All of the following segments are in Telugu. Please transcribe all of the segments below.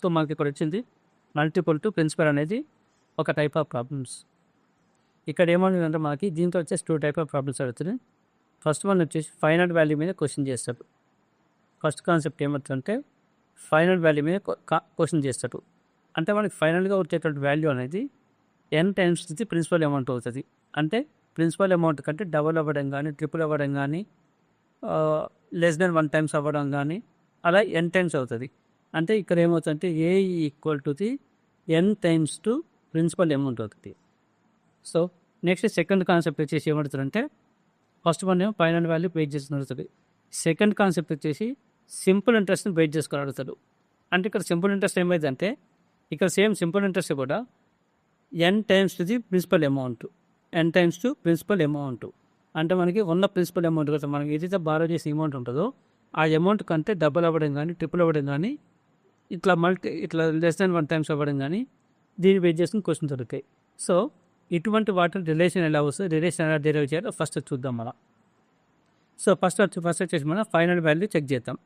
సో మనకి ఇక్కడ వచ్చింది మల్టిపుల్ టు ప్రిన్సిపల్ అనేది ఒక టైప్ ఆఫ్ ప్రాబ్లమ్స్. ఇక్కడ ఏమవుతుందంటే మనకి దీంతో వచ్చేసి 2 టైప్ ఆఫ్ ప్రాబ్లమ్స్ అడుగుతుంది. ఫస్ట్ వన్ వచ్చేసి ఫైనల్ వాల్యూ మీద క్వశ్చన్ చేస్తాడు. ఫస్ట్ కాన్సెప్ట్ ఏమవుతుందంటే ఫైనల్ వాల్యూ మీద క్వశ్చన్ చేస్తాడు. అంటే మనకి ఫైనల్గా వచ్చేటువంటి వాల్యూ అనేది n times the principal amount అవుతుంది. అంటే ప్రిన్సిపల్ అమౌంట్ కంటే డబుల్ అవ్వడం కానీ, ట్రిపుల్ అవ్వడం కానీ, లెస్ దెన్ 1 టైమ్స్ అవ్వడం కానీ అలా n టైమ్స్ అవుతుంది. అంటే ఇక్కడ ఏమవుతుందంటే A equal to the n times to principal amount అవుతుంది. సో నెక్స్ట్ సెకండ్ కాన్సెప్ట్ వచ్చేసి ఏమవుతుందంటే ఫస్ట్ వన్ ఏమో ఫైనల్ వాల్యూ వెయిట్ చేసుకుని అడుగుతుంది. సెకండ్ కాన్సెప్ట్ వచ్చేసి సింపుల్ ఇంట్రెస్ట్ని వెయిట్ చేసుకొని అడుగుతాడు. అంటే ఇక్కడ సింపుల్ ఇంట్రెస్ట్ ఏమైందంటే ఇక్కడ సేమ్ సింపుల్ ఇంట్రెస్ట్ కూడా n times to the principal amount, n times to principal amount. అంటే మనకి ఉన్న ప్రిన్సిపల్ అమౌంట్ కదా మనకి ఏదైతే బారో చేసే అమౌంట్ ఉంటుందో ఆ అమౌంట్ కంటే డబుల్ అవ్వడం కానీ, ట్రిపుల్ అవ్వడం కానీ, ఇట్లా లెస్ దెన్ 1 టైమ్స్ అవ్వడం కానీ దీన్ని వెయిట్ చేసుకుని క్వశ్చన్ దొరికాయి. సో ఇటువంటి వాటి రిలేషన్ ఎలా వస్తుంది, రిలేషన్ ఎలా డెరైవ్ చేయాలో ఫస్ట్ చూద్దాం మనం. సో ఫస్ట్ వచ్చేసి మనం ఫైనల్ వాల్యూ చెక్ చేద్దాం.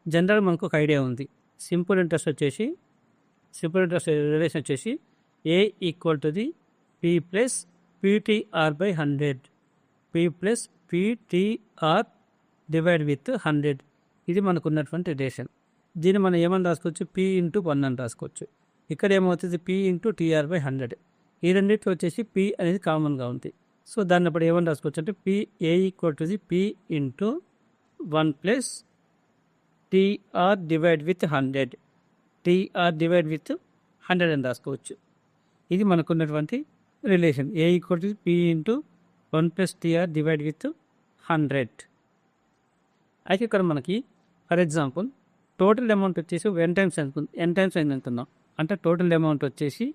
జనరల్ మనకు ఒక ఐడియా ఉంది. సింపుల్ ఇంట్రెస్ట్ రిలేషన్ వచ్చేసి A equal to the P plus PTR by 100, P plus PTR divide with 100. ఇది మనకు ఉన్నటువంటి రిలేషన్. దీన్ని మనం ఏమని రాసుకోవచ్చు, పీ ఇంటూ 1 అని రాసుకోవచ్చు. ఇక్కడ ఏమవుతుంది పీ ఇంటూ టీఆర్ బై 100. ఈ రెండింటిలో వచ్చేసి పీ అనేది కామన్గా ఉంది. సో దాన్ని అప్పుడు ఏమని రాసుకోవచ్చు అంటే P A equal to the P into 1 plus TR divide with 100, TR divide with 100 అని రాసుకోవచ్చు. ఇది మనకున్నటువంటి relation A equal to P into 1 plus TR divide with 100. అయితే ఇక్కడ మనకి ఫర్ ఎగ్జాంపుల్ టోటల్ అమౌంట్ వచ్చేసి n టైమ్స్ అయింది అనుకుందాం. అంటే టోటల్ అమౌంట్ వచ్చేసి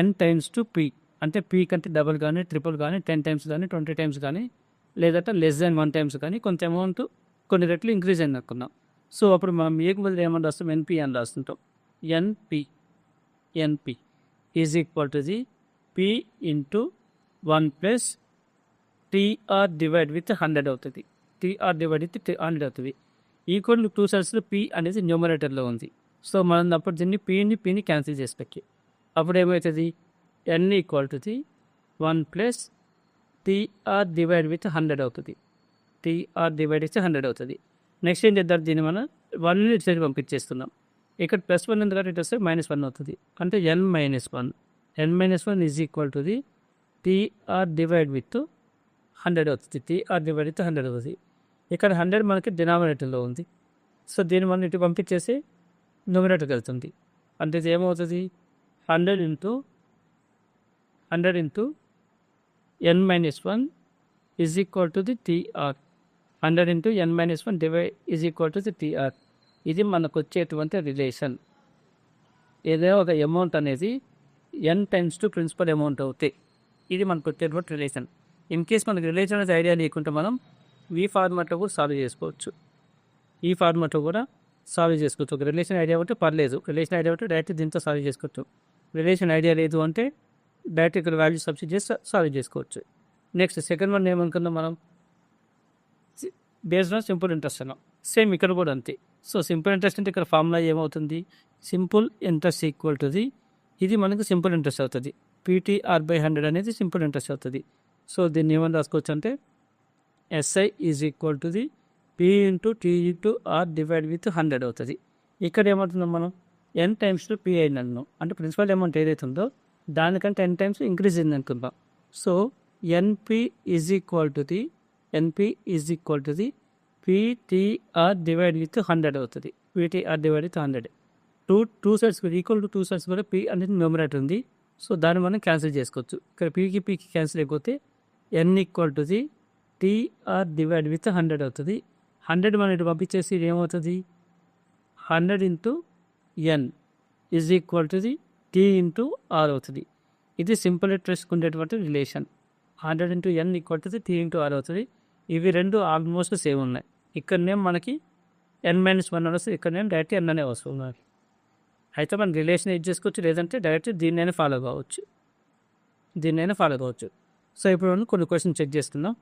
n టైమ్స్ టు పీ. అంటే పీ కంటే డబుల్ కానీ, ట్రిపుల్ కానీ, 10 టైమ్స్ కానీ, 20 టైమ్స్ కానీ, లేదంటే లెస్ దాన్ 1 టైమ్స్ కానీ కొంత అమౌంట్ కొన్ని రెట్లు ఇంక్రీజ్ అయింది అనుకున్నాం. సో అప్పుడు మనం ఏకి బదులు ఏమని రాస్తాం, ఎన్పి అని రాస్తుంటాం. NP is equal to the P into 1 plus TR divide with 100 అవుతుంది. టీఆర్ డివైడ్ విత్ 100 అవుతుంది. ఈక్వల్ టు 2 సైడ్స్లో పీ అనేది న్యూమరేటర్లో ఉంది. సో మనం అప్పుడు దీన్ని పీని క్యాన్సిల్ చేసి పెట్టి అప్పుడు ఏమవుతుంది n equal to the 1 plus TR divide with 100 అవుతుంది. టీఆర్ డివైడ్ విత్ 100 అవుతుంది. నెక్స్ట్ ఏం చేద్దాం, దీన్ని మనం 1 సైడ్ పంపించేస్తున్నాం. ఇక్కడ +1 ఎందుకంటే ఇటు వస్తే -1 అవుతుంది. అంటే n - 1 is equal to the TR divide with 100 అవుతుంది. టీఆర్ డివైడ్ విత్ 100 అవుతుంది. ఇక్కడ 100 మనకి డినామినేటర్లో ఉంది. సో దీన్ని మనం ఇటు పంపించేసి న్యూమరేటర్కి వెళ్తుంది. అంటే ఇది ఏమవుతుంది 100 into n - 1 is equal to the TR. 100 into n - 1 divide is equal to the TR. ఇది మనకు వచ్చేటువంటి రిలేషన్. ఏదైనా ఒక అమౌంట్ అనేది n times to principal amount అవుతాయి. ఇది మనకు వచ్చేటువంటి రిలేషన్. ఇన్ కేస్ మనకు రిలేషన్ అనేది ఐడియా లేకుంటే మనం ఈ ఫార్మాట్లో కూడా సాల్వ్ చేసుకోవచ్చు. ఒక రిలేషన్ ఐడియా ఉంటే పర్లేదు. రిలేషన్ ఐడియా ఉంటే డైరెక్ట్ దీంతో సాల్వ్ చేసుకోవచ్చు. రిలేషన్ ఐడియా లేదు అంటే డైరెక్ట్ ఇక్కడ వాల్యూ సబ్స్టిట్యూట్ చేసి సాల్వ్ చేసుకోవచ్చు. నెక్స్ట్ సెకండ్ వన్ ఏమనుకుందాం మనం, బేస్డ్ ఆన్ సింపుల్ ఇంట్రెస్ట్ అన్నాం. సేమ్ ఇక్కడ కూడా అంతే. సో సింపుల్ ఇంట్రెస్ట్ అంటే ఇక్కడ ఫార్ములా ఏమవుతుంది, simple interest equal to the, ఇది మనకు సింపుల్ ఇంట్రెస్ట్ అవుతుంది. పీటీఆర్ బై 100 అనేది సింపుల్ ఇంట్రెస్ట్ అవుతుంది. సో దీన్ని ఏమని రాసుకోవచ్చు అంటే SI is equal to the P into T into R divide with 100 అవుతుంది. ఇక్కడ ఏమవుతుందో మనం n టైమ్స్ టు పీ అయింది అన్నాం. అంటే ప్రిన్సిపల్ అమౌంట్ ఏదైతే ఉందో దానికంటే n టైమ్స్ ఇంక్రీజ్ అయింది అనుకుందాం. So NP is equal to the PTR divide with 100 అవుతుంది. PTR divide with 100. Two sides equal to 2 sides కూడా పీ అనేది న్యూమరేటర్ ఉంది. సో దాన్ని మనం క్యాన్సిల్ చేసుకోవచ్చు. ఇక్కడ పీకి క్యాన్సిల్ అయిపోతే n equal to the TR divide with 100 అవుతుంది. 100 మనం ఇటు పంపించేసి ఇది ఏమవుతుంది 100 into n is equal to the T into R అవుతుంది. ఇది సింపుల్ ఇంట్రెస్ట్ ఉండేటువంటి relation. 100 into n equal to the T into R అవుతుంది. ఇవి రెండు ఆల్మోస్ట్ సేమ్ ఉన్నాయి. ఇక్కడనే మనకి n - 1 వస్తుంది, ఇక్కడనే డైరెక్ట్ n అనే వస్తుంది. అయితే మనం రిలేషన్ యూజ్ చేసుకోవచ్చు, లేదంటే డైరెక్ట్ దీన్నైనా ఫాలో కావచ్చు. సో ఇప్పుడు మనం కొన్ని క్వశ్చన్ చెక్ చేస్తున్నాం.